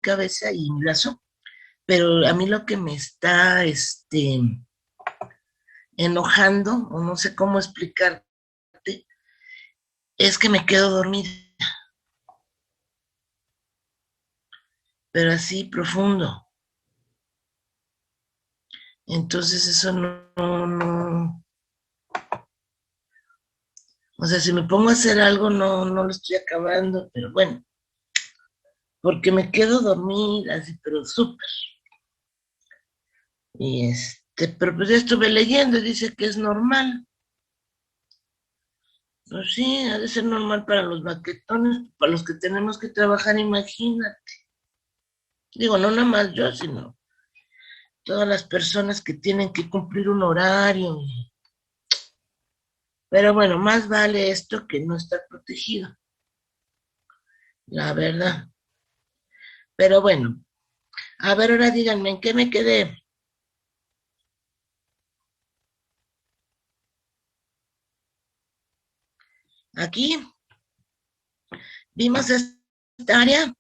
cabeza y mi brazo, pero a mí lo que me está enojando, o no sé cómo explicarte, es que me quedo dormida, pero así profundo. Entonces eso no, o sea, si me pongo a hacer algo no lo estoy acabando, pero bueno, porque me quedo dormida, así, pero súper. Y pero pues ya estuve leyendo y dice que es normal. Pues sí, ha de ser normal para los baquetones, para los que tenemos que trabajar, imagínate. Digo, no nada más yo, sino todas las personas que tienen que cumplir un horario. Pero bueno, más vale esto que no estar protegido, la verdad. Pero bueno, a ver, ahora díganme, ¿en qué me quedé? Aquí vimos esta área,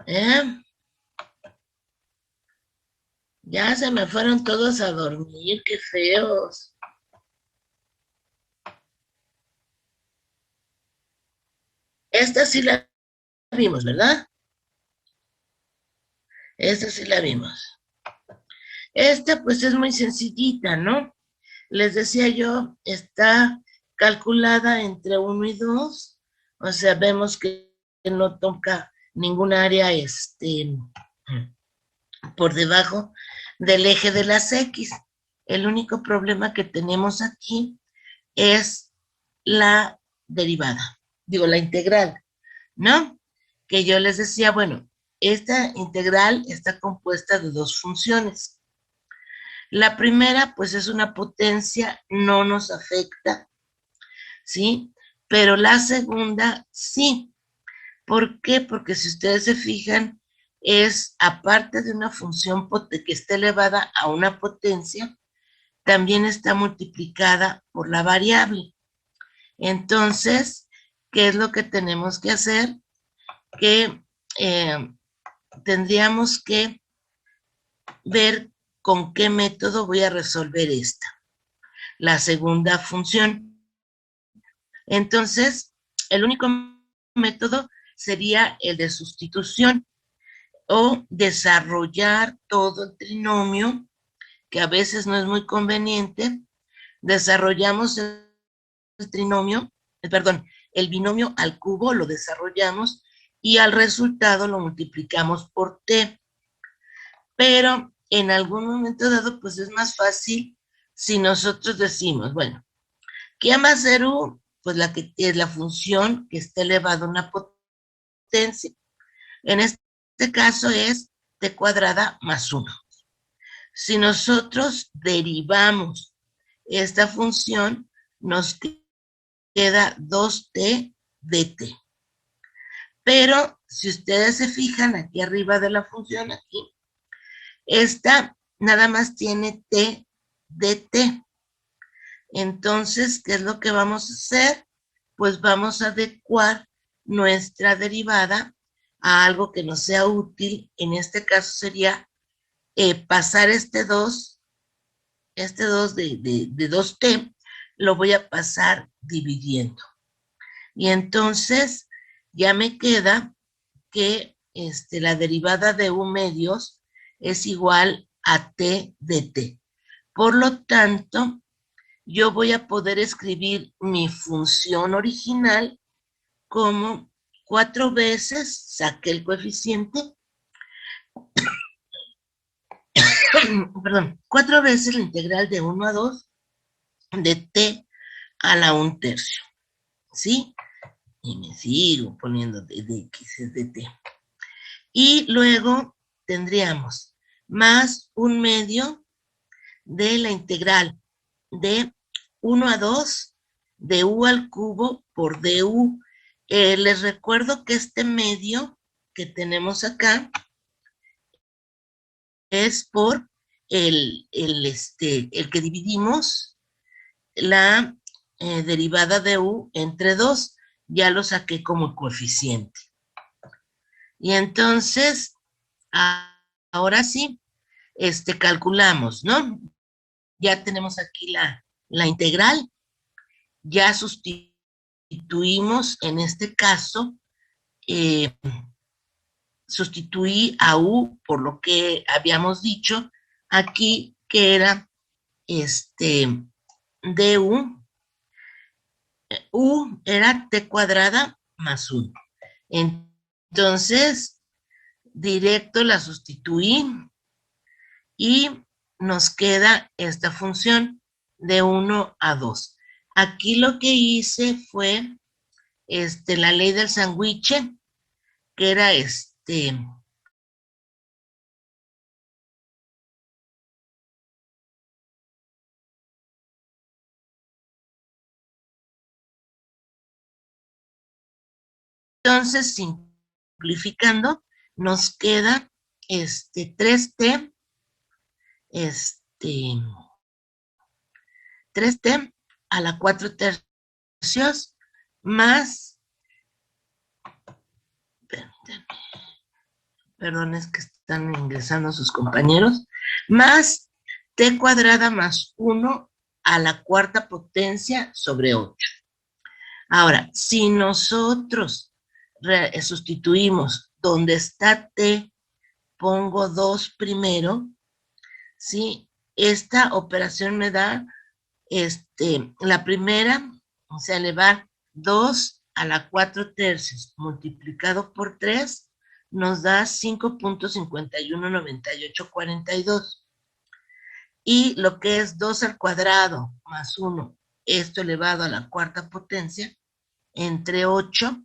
¿eh? Ya se me fueron todos a dormir, qué feos. Esta sí la vimos, ¿verdad? Esta sí la vimos. Esta pues es muy sencillita, ¿no? Les decía yo, está calculada entre 1 y 2, o sea, vemos que no toca ningún área por debajo del eje de las X. El único problema que tenemos aquí es la derivada, digo, la integral, ¿no? Que yo les decía, bueno, esta integral está compuesta de dos funciones. La primera, pues es una potencia, no nos afecta, ¿sí? Pero la segunda, sí. ¿Por qué? Porque si ustedes se fijan, es aparte de una función que está elevada a una potencia, también está multiplicada por la variable. Entonces, ¿qué es lo que tenemos que hacer? Que tendríamos que ver con qué método voy a resolver esta, la segunda función. Entonces, el único método sería el de sustitución o desarrollar todo el trinomio, que a veces no es muy conveniente. Desarrollamos el trinomio, perdón, el binomio al cubo, lo desarrollamos y al resultado lo multiplicamos por t. Pero en algún momento dado, pues es más fácil si nosotros decimos, bueno, ¿qué más ser u? Pues la que es la función que está elevada a una potencia. En este caso es t cuadrada más 1. Si nosotros derivamos esta función, nos queda 2t dt. Pero si ustedes se fijan aquí arriba de la función, aquí, esta nada más tiene t dt. Entonces, ¿qué es lo que vamos a hacer? Pues vamos a adecuar nuestra derivada a algo que nos sea útil. En este caso sería pasar este 2 de 2t, lo voy a pasar dividiendo. Y entonces ya me queda que la derivada de u medios es igual a t de t. Por lo tanto, yo voy a poder escribir mi función original como 4 veces, saqué el coeficiente, perdón, 4 veces la integral de 1 a 2 de t a la 1/3, ¿sí? Y me sigo poniendo de x es de t. Y luego tendríamos más 1/2 de la integral de 1 a 2 de u al cubo por du. Les recuerdo que este medio que tenemos acá es por el que dividimos la derivada de u entre 2. ya lo saqué como coeficiente. Y entonces, ahora sí, calculamos, ¿no? Ya tenemos aquí la integral, ya sustituimos, en este caso, sustituí a U por lo que habíamos dicho aquí, que era du. U era t cuadrada más 1. Entonces, directo la sustituí y nos queda esta función de 1 a 2. Aquí lo que hice fue la ley del sándwich, que era entonces, simplificando, nos queda 3t, 3t a la 4 tercios más, perdón, es que están ingresando sus compañeros, más t cuadrada más 1 a la cuarta potencia sobre 8. Ahora, si nosotros sustituimos donde está t, pongo 2 primero, ¿sí? Esta operación me da la primera, o sea, elevar 2 a la 4 tercios multiplicado por 3 nos da 5.519842. Y lo que es 2 al cuadrado más 1, esto elevado a la cuarta potencia, entre 8,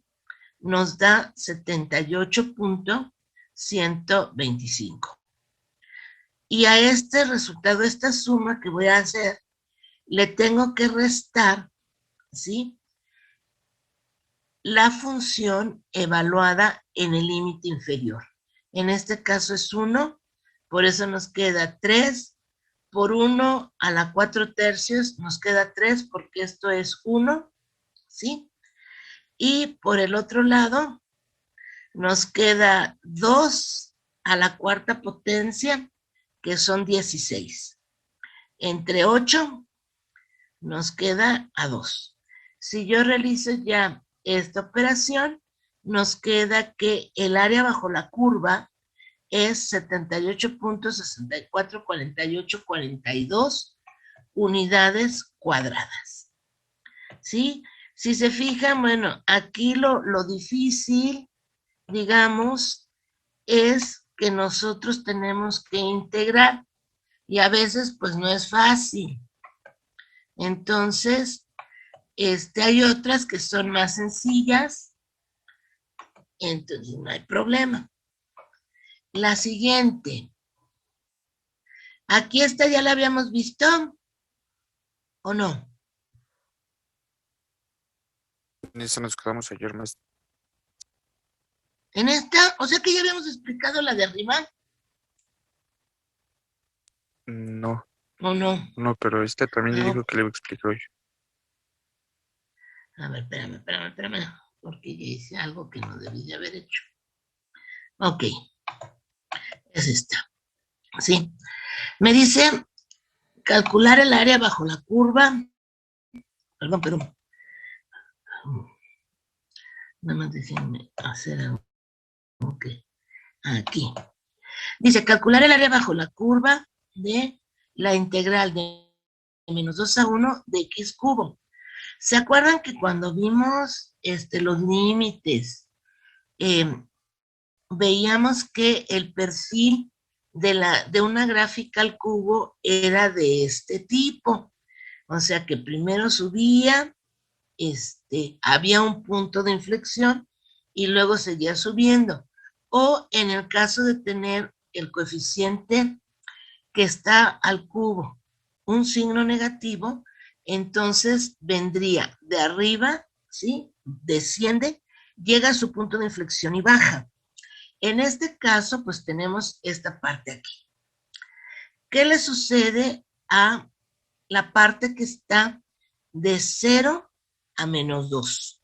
nos da 78.125. Y a este resultado, esta suma que voy a hacer, le tengo que restar, ¿sí?, la función evaluada en el límite inferior. En este caso es 1, por eso nos queda 3 por 1 a la 4 tercios, nos queda 3 porque esto es 1, ¿sí? Y por el otro lado, nos queda 2 a la cuarta potencia, que son 16. Entre 8 nos queda a 2. Si yo realizo ya esta operación, nos queda que el área bajo la curva es 78.644842 unidades cuadradas. ¿Sí? Si se fijan, bueno, aquí lo difícil, digamos, es que nosotros tenemos que integrar y a veces pues no es fácil. Entonces, hay otras que son más sencillas, entonces no hay problema. La siguiente. Aquí esta ya la habíamos visto, ¿o no? En esa nos quedamos ayer más. En esta, o sea que ya habíamos explicado la de arriba, No, ¿o no? no, pero también le No. dijo que le explicó hoy. A ver, espérame, porque ya hice algo que no debí de haber hecho. Ok, es esta. Sí. Me dice calcular el área bajo la curva. Perdón. Nada más déjenme hacer algo. Ok, aquí. Dice calcular el área bajo la curva de la integral de menos 2 a 1 de x cubo. ¿Se acuerdan que cuando vimos los límites, veíamos que el perfil de una gráfica al cubo era de este tipo? O sea que primero subía, había un punto de inflexión y luego seguía subiendo. O en el caso de tener el coeficiente que está al cubo un signo negativo, entonces vendría de arriba, ¿sí? Desciende, llega a su punto de inflexión y baja. En este caso, pues tenemos esta parte aquí. ¿Qué le sucede a la parte que está de 0 a menos 2?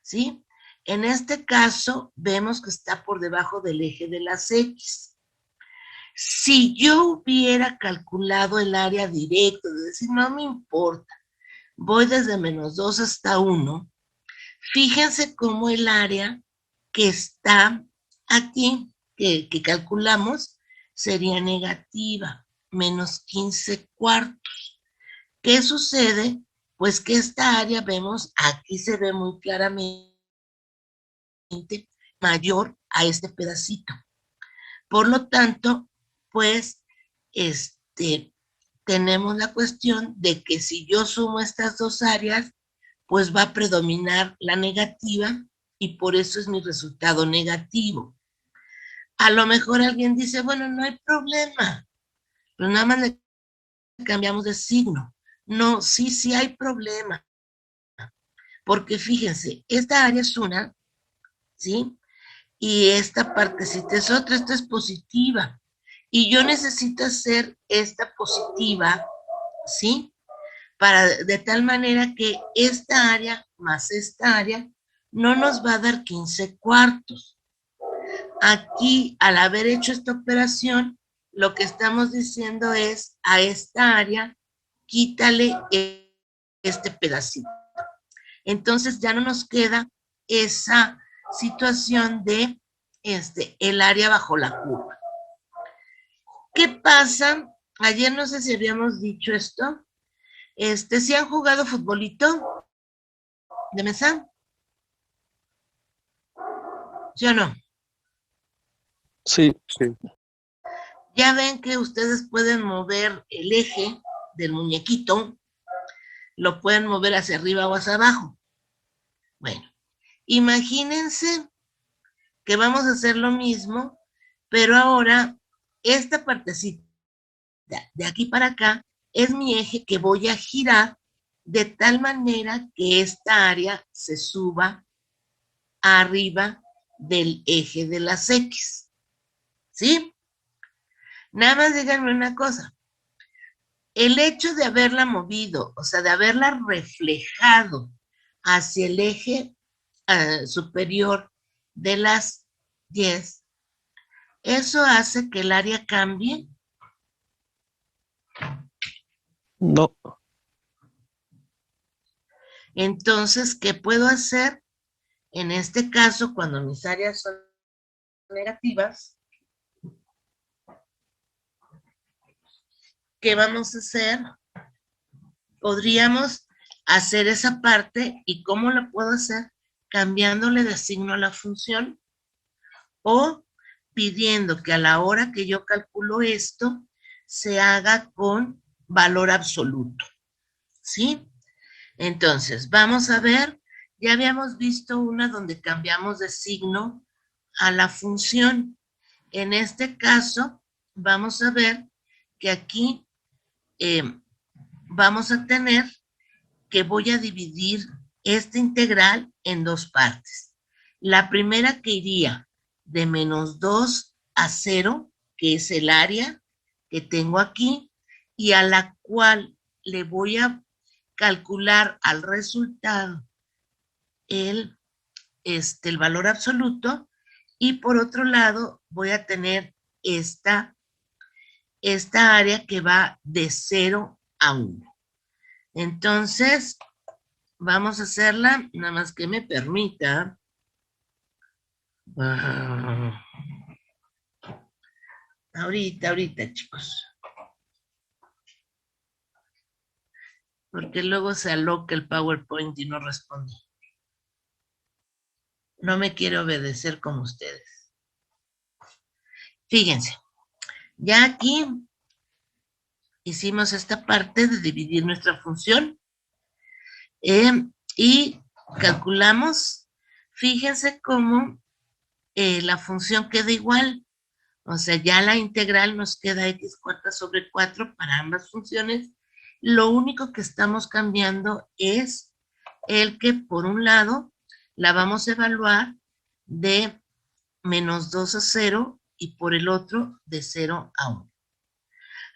¿sí? En este caso, vemos que está por debajo del eje de las X. Si yo hubiera calculado el área directa, es decir, no me importa, voy desde -2 hasta 1, fíjense cómo el área que está aquí, que calculamos, sería negativa, -15/4. ¿Qué sucede? Pues que esta área, vemos, aquí se ve muy claramente mayor a este pedacito. Por lo tanto, pues, tenemos la cuestión de que si yo sumo estas dos áreas, pues va a predominar la negativa y por eso es mi resultado negativo. A lo mejor alguien dice, bueno, no hay problema, pero nada más le cambiamos de signo. No, sí hay problema. Porque fíjense, esta área es una, ¿sí? Y esta partecita es otra, esta es positiva. Y yo necesito hacer esta positiva, ¿sí? De tal manera que esta área más esta área no nos va a dar 15/4. Aquí, al haber hecho esta operación, lo que estamos diciendo es a esta área, quítale este pedacito. Entonces ya no nos queda esa situación de el área bajo la curva. ¿Qué pasa? Ayer no sé si habíamos dicho esto. ¿Sí han jugado futbolito de mesa? ¿Sí o no? Sí. Sí. Ya ven que ustedes pueden mover el eje del muñequito, lo pueden mover hacia arriba o hacia abajo. Bueno, imagínense que vamos a hacer lo mismo, pero ahora esta partecita de aquí para acá es mi eje que voy a girar de tal manera que esta área se suba arriba del eje de las X. ¿Sí? Nada más díganme una cosa. El hecho de haberla movido, o sea, de haberla reflejado hacia el eje superior de las 10, ¿eso hace que el área cambie? No. Entonces, ¿qué puedo hacer? En este caso, cuando mis áreas son negativas, ¿qué vamos a hacer? Podríamos hacer esa parte, ¿y cómo la puedo hacer? Cambiándole de signo a la función o pidiendo que a la hora que yo calculo esto, se haga con valor absoluto, ¿sí? Entonces, vamos a ver, ya habíamos visto una donde cambiamos de signo a la función. En este caso, vamos a ver que aquí vamos a tener que voy a dividir esta integral en dos partes. La primera que iría de -2 a 0, que es el área que tengo aquí, y a la cual le voy a calcular al resultado el valor absoluto, y por otro lado voy a tener esta área que va de 0 a 1. Entonces, vamos a hacerla, nada más que me permita. Ahorita, chicos. Porque luego se aloca el PowerPoint y no responde. No me quiere obedecer como ustedes. Fíjense, ya aquí hicimos esta parte de dividir nuestra función y calculamos. Fíjense cómo la función queda igual. O sea, ya la integral nos queda x² sobre 4 para ambas funciones. Lo único que estamos cambiando es el que, por un lado, la vamos a evaluar de -2 a 0 y por el otro de 0 a 1.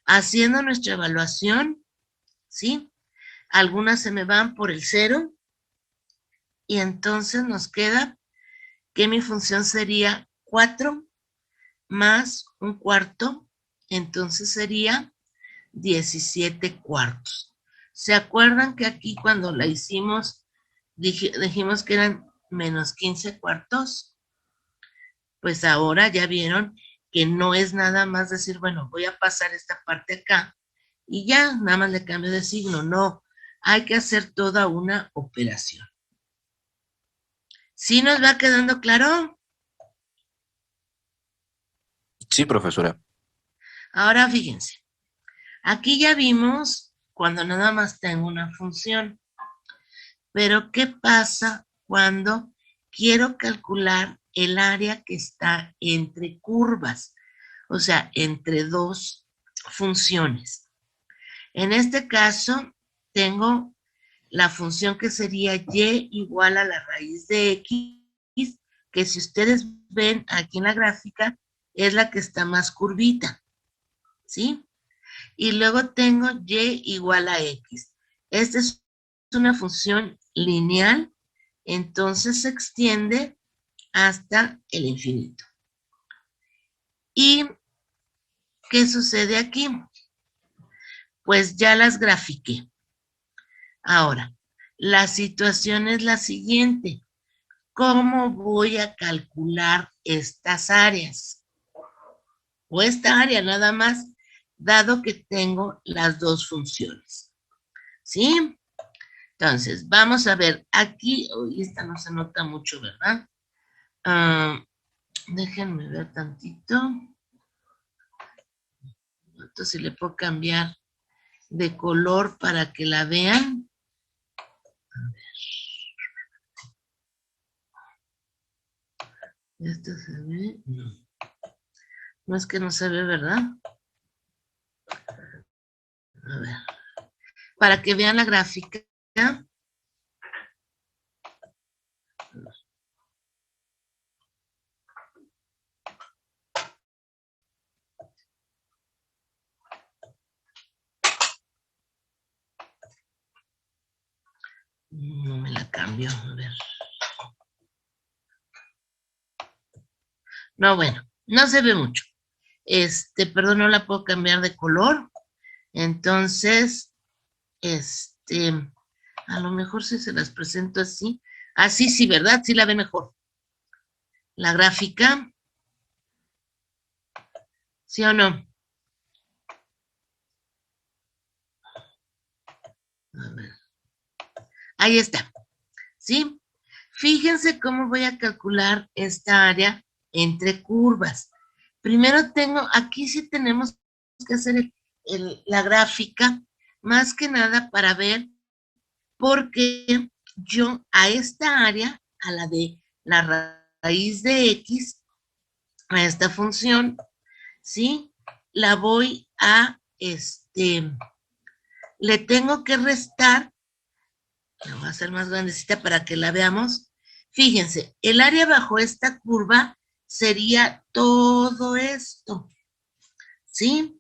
Haciendo nuestra evaluación, ¿sí? Algunas se me van por el 0 y entonces nos queda que mi función sería 4 más un cuarto, entonces sería 17 cuartos. ¿Se acuerdan que aquí cuando la hicimos dijimos que eran menos 15 cuartos? Pues ahora ya vieron que no es nada más decir, bueno, voy a pasar esta parte acá y ya, nada más le cambio de signo. No, hay que hacer toda una operación. ¿Sí nos va quedando claro? Sí, profesora. Ahora fíjense, aquí ya vimos cuando nada más tengo una función, pero ¿qué pasa cuando quiero calcular el área que está entre curvas? O sea, entre dos funciones. En este caso, tengo la función que sería y igual a la raíz de x, que si ustedes ven aquí en la gráfica, es la que está más curvita, ¿sí? Y luego tengo y igual a x. Esta es una función lineal, entonces se extiende hasta el infinito. ¿Y qué sucede aquí? Pues ya las grafiqué. Ahora, la situación es la siguiente. ¿Cómo voy a calcular estas áreas? O esta área nada más, dado que tengo las dos funciones. ¿Sí? Entonces, vamos a ver. Aquí, esta no se nota mucho, ¿verdad? Déjenme ver tantito. Entonces, si le puedo cambiar de color para que la vean. A ver. ¿Esto se ve? No. No es que no se ve, ¿verdad? A ver. Para que vean la gráfica. No me la cambio, a ver. No, bueno, no se ve mucho. Perdón, no la puedo cambiar de color. Entonces, a lo mejor si se las presento así. Así sí, ¿verdad? Sí la ve mejor. La gráfica. ¿Sí o no? A ver. Ahí está. ¿Sí? Fíjense cómo voy a calcular esta área entre curvas. Primero tengo, aquí sí tenemos que hacer la gráfica, más que nada para ver por qué yo a esta área, a la de la raíz de x, a esta función, ¿sí? La voy a, le tengo que restar, la voy a hacer más grandecita para que la veamos. Fíjense, el área bajo esta curva sería todo esto, ¿sí?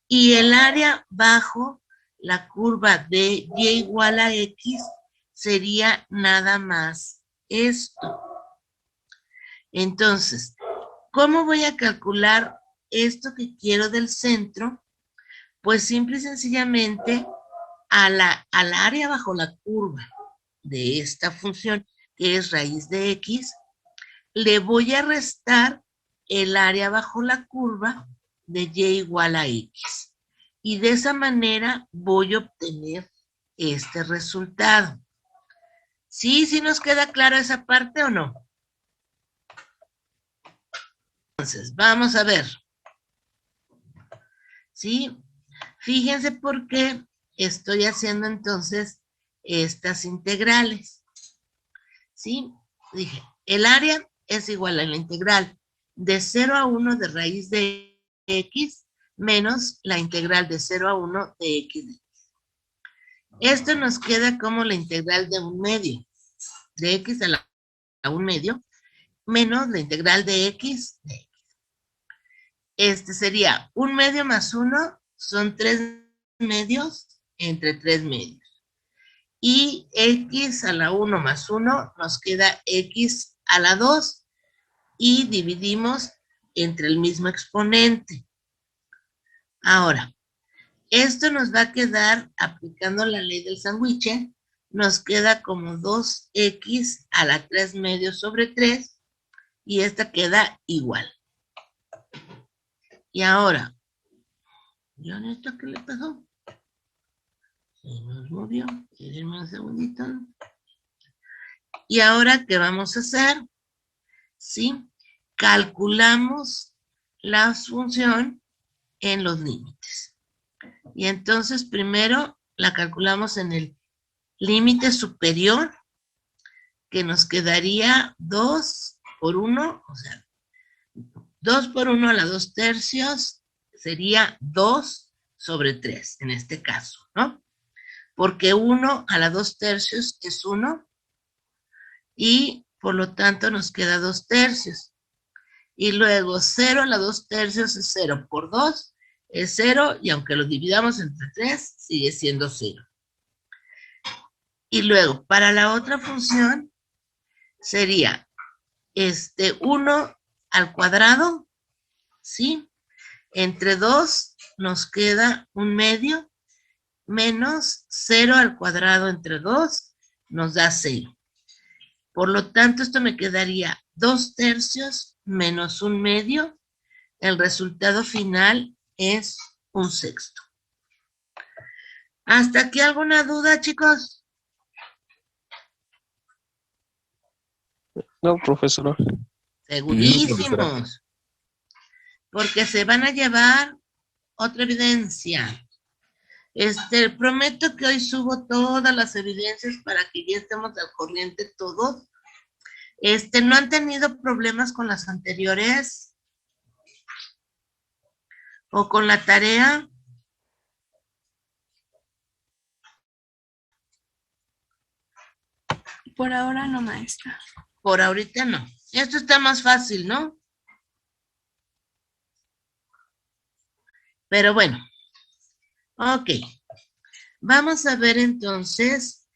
Y el área bajo la curva de y igual a x sería nada más esto. Entonces, ¿cómo voy a calcular esto que quiero del centro? Pues simple y sencillamente al área bajo la curva de esta función, que es raíz de x, le voy a restar el área bajo la curva de y igual a x. Y de esa manera voy a obtener este resultado. ¿Sí? ¿Sí nos queda clara esa parte o no? Entonces, vamos a ver. ¿Sí? Fíjense por qué estoy haciendo entonces estas integrales. ¿Sí? Dije, el área es igual a la integral de 0 a 1 de raíz de x menos la integral de 0 a 1 de x. Esto nos queda como la integral de 1/2, de x a 1/2, menos la integral de x de x. Sería 1/2 más 1 son 3 medios entre 3 medios. y x a la 1 más 1 nos queda x a la 2 y dividimos entre el mismo exponente. Ahora, esto nos va a quedar, aplicando la ley del sándwich, nos queda como 2x a la 3 medios sobre 3 y esta queda igual. Y ahora, ¿yo en esto qué le pasó? Se nos movió, espérenme un segundito. Y ahora, ¿qué vamos a hacer? ¿Sí? Calculamos la función en los límites. Y entonces, primero, la calculamos en el límite superior, que nos quedaría 2 por 1, o sea, 2 por 1 a la 2 tercios sería 2 sobre 3, en este caso, ¿no? Porque 1 a la 2 tercios es 1 y por lo tanto nos queda 2 tercios. Y luego 0 a la 2 tercios es 0 por 2 es 0 y aunque lo dividamos entre 3 sigue siendo 0. Y luego para la otra función sería 1 al cuadrado, ¿sí? Entre 2 nos queda un medio menos 0 al cuadrado entre 2 nos da 0. Por lo tanto, esto me quedaría 2 tercios menos un medio. El resultado final es un sexto. ¿Hasta aquí alguna duda, chicos? No, profesora. Segurísimos. Porque se van a llevar otra evidencia. Prometo que hoy subo todas las evidencias para que ya estemos al corriente todos. ¿No han tenido problemas con las anteriores? ¿O con la tarea? Por ahora no, maestra. Por ahorita no. Esto está más fácil, ¿no? Pero bueno. Ok. Vamos a ver entonces,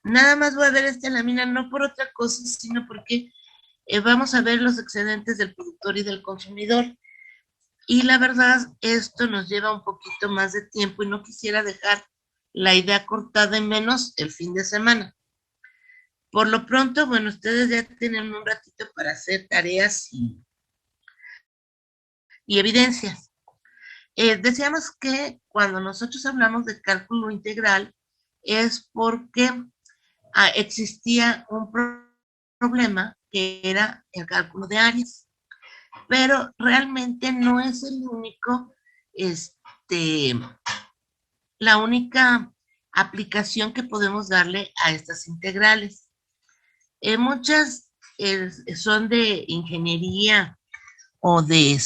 nada más voy a ver esta lámina, no por otra cosa, sino porque vamos a ver los excedentes del productor y del consumidor. Y la verdad, esto nos lleva un poquito más de tiempo y no quisiera dejar la idea cortada en menos el fin de semana. Por lo pronto, bueno, ustedes ya tienen un ratito para hacer tareas y evidencias. Decíamos que cuando nosotros hablamos de cálculo integral es porque existía un problema que era el cálculo de áreas, pero realmente no es el único, la única aplicación que podemos darle a estas integrales. Muchas son de ingeniería o de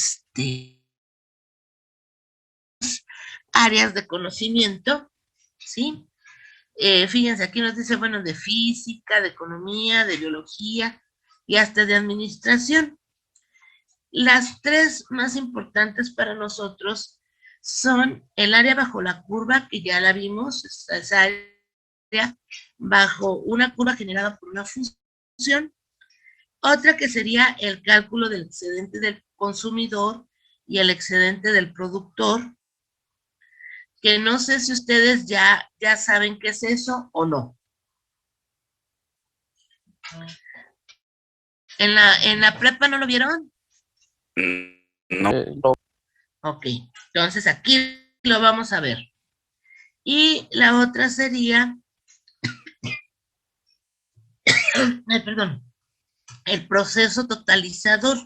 áreas de conocimiento, ¿sí? Fíjense, aquí nos dice, bueno, de física, de economía, de biología y hasta de administración. Las tres más importantes para nosotros son el área bajo la curva, que ya la vimos, esa área bajo una curva generada por una función. Otra que sería el cálculo del excedente del consumidor y el excedente del productor, que no sé si ustedes ya saben qué es eso o no. ¿En la prepa no lo vieron? No. No. Ok, entonces aquí lo vamos a ver. Y la otra sería, perdón, el proceso totalizador.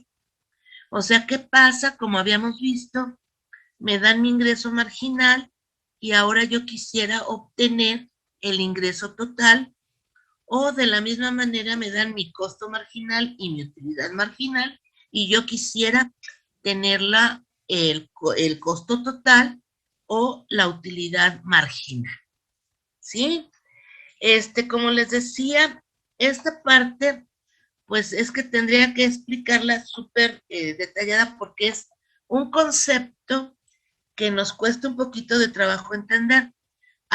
O sea, ¿qué pasa? Como habíamos visto, me dan mi ingreso marginal y ahora yo quisiera obtener el ingreso total, o de la misma manera me dan mi costo marginal y mi utilidad marginal y yo quisiera tener el costo total o la utilidad marginal. ¿Sí? Como les decía, esta parte, pues es que tendría que explicarla súper detallada porque es un concepto que nos cuesta un poquito de trabajo entender.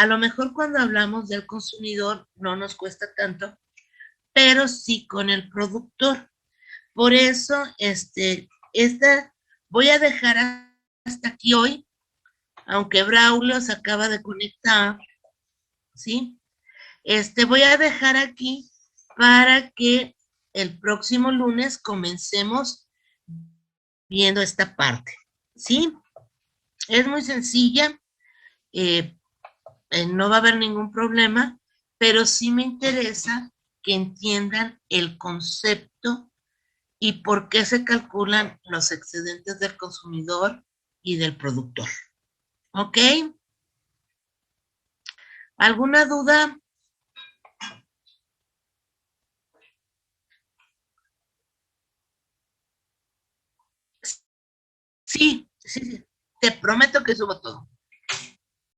A lo mejor cuando hablamos del consumidor no nos cuesta tanto, pero sí con el productor. Por eso, voy a dejar hasta aquí hoy, aunque Braulio se acaba de conectar, ¿sí? Voy a dejar aquí para que el próximo lunes comencemos viendo esta parte, ¿sí? Es muy sencilla, no va a haber ningún problema, pero sí me interesa que entiendan el concepto y por qué se calculan los excedentes del consumidor y del productor. ¿Ok? ¿Alguna duda? Sí, sí, sí. Te prometo que subo todo.